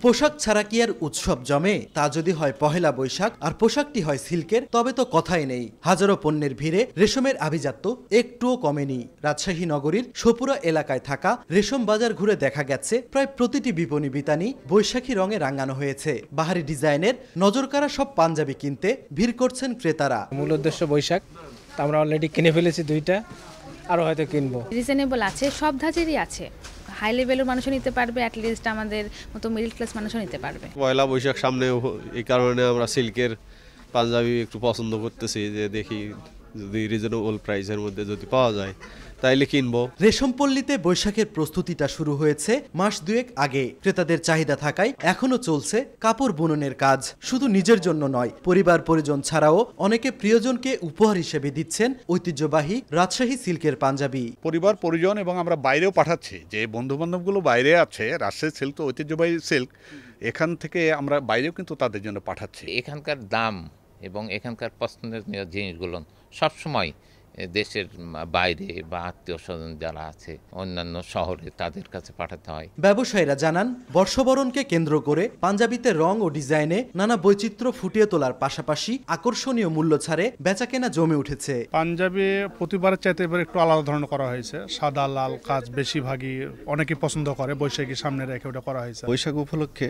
পোশাক ছাড়া কি আর উৎসব জমে? তা যদি হয় পহেলা বৈশাখ আর পোশাকটি হয় সিল্কের, তবে তো কথাই নেই। হাজারো পণ্যের ভিড়ে রেশমের আভিজাত্য একটুও কমেনি। রাজশাহী নগরীর সপুরা এলাকায় থাকা রেশম বাজার ঘুরে দেখা গেছে প্রায় প্রতিটি বিপণী বিতানি বৈশাখী রঙে রাঙানো হয়েছে। বাহারি ডিজাইনের নজরকাড়া সব পাঞ্জাবি কিনতে ভিড় করছেন ক্রেতারা। মূল উদ্দেশ্য বৈশাখ, আমরা অলরেডি কিনে ফেলেছি 2টা, আরও হয়তো কিনবো। রিজনেবল আছে, সব ধাঁচেরই আছে। হাই লেভেলের মানুষও নিতে পারবে, অ্যাটলিস্ট আমাদের মতো মিডল ক্লাস মানুষও নিতে পারবে। পয়লা বৈশাখ সামনে, এই কারণে আমরা সিল্কের পাঞ্জাবি একটু পছন্দ করতেছি, যে দেখি যদি রিজনেবল প্রাইসের মধ্যে যদি পাওয়া যায় তাইলে কিনবো। রেশম পল্লীতে বৈশাখের প্রস্তুতিটা শুরু হয়েছে মাস দুয়েক আগে। ক্রেতাদের চাহিদা থাকায় এখনো চলছে কাপড় বুননের কাজ। শুধু নিজের জন্য নয়, পরিবার পরিজন ছাড়াও অনেকে প্রিয়জনকে উপহার হিসেবে দিচ্ছেন ঐতিহ্যবাহী রাজশাহী সিল্কের পাঞ্জাবি। পরিবার পরিজন এবং আমরা বাইরেও পাঠাচ্ছি, যে বন্ধু বান্ধবগুলো বাইরে আছে, রাজশাহী সিল্ক ঐতিহ্যবাহী সিল্ক, এখান থেকে আমরা বাইরেও কিন্তু তাদের জন্য পাঠাচ্ছি। এখানকার দাম এবং এখানকার পছন্দের জিনিসগুলো সবসময় দেশের বাইরে বা আত্মীয় স্বজন যারা আছে অন্যান্য শহরে তাদের কাছে পাঠাতে হয়। ব্যবসায়ীরা জানান, বর্ষবরণকে কেন্দ্র করে পাঞ্জাবিতে রং ও ডিজাইনে নানা বৈচিত্র্য ফুটিয়ে তোলার পাশাপাশি আকর্ষণীয় মূল্য ছাড়ে বেচাকেনা জমে উঠেছে। পাঞ্জাবি প্রতিবারের চাইতে এবার একটু আলাদা ধরনের করা হয়েছে। সাদা লাল কাজ বেশিরভাগই অনেকেই পছন্দ করে, বৈশাখী সামনে রেখে ওটা করা হয়েছে। বৈশাখ উপলক্ষে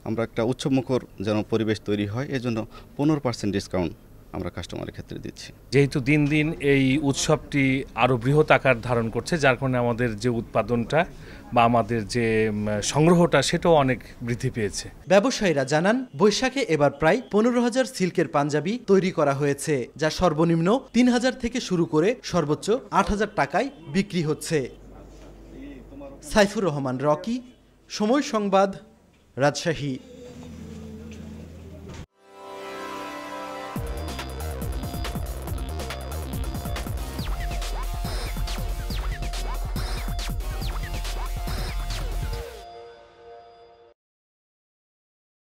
আমরা একটা উৎসবমুখর যেন পরিবেশ তৈরি হয়, এজন্য 15% ডিসকাউন্ট আমরা কাস্টমারের ক্ষেত্রে দিচ্ছি। যেহেতু দিন দিন এই উৎসবটি আরও বৃহৎ আকার ধারণ করছে, যার কারণে আমাদের যে উৎপাদনটা বা আমাদের যে সংগ্রহটা সেটাও অনেক বৃদ্ধি পেয়েছে। ব্যবসায়ীরা জানান, বৈশাখে এবার প্রায় 15,000 সিল্কের পাঞ্জাবি তৈরি করা হয়েছে, যা সর্বনিম্ন 3,000 থেকে শুরু করে সর্বোচ্চ 8,000 টাকায় বিক্রি হচ্ছে। সাইফুর রহমান রকি, সময় সংবাদ, রাজশাহী।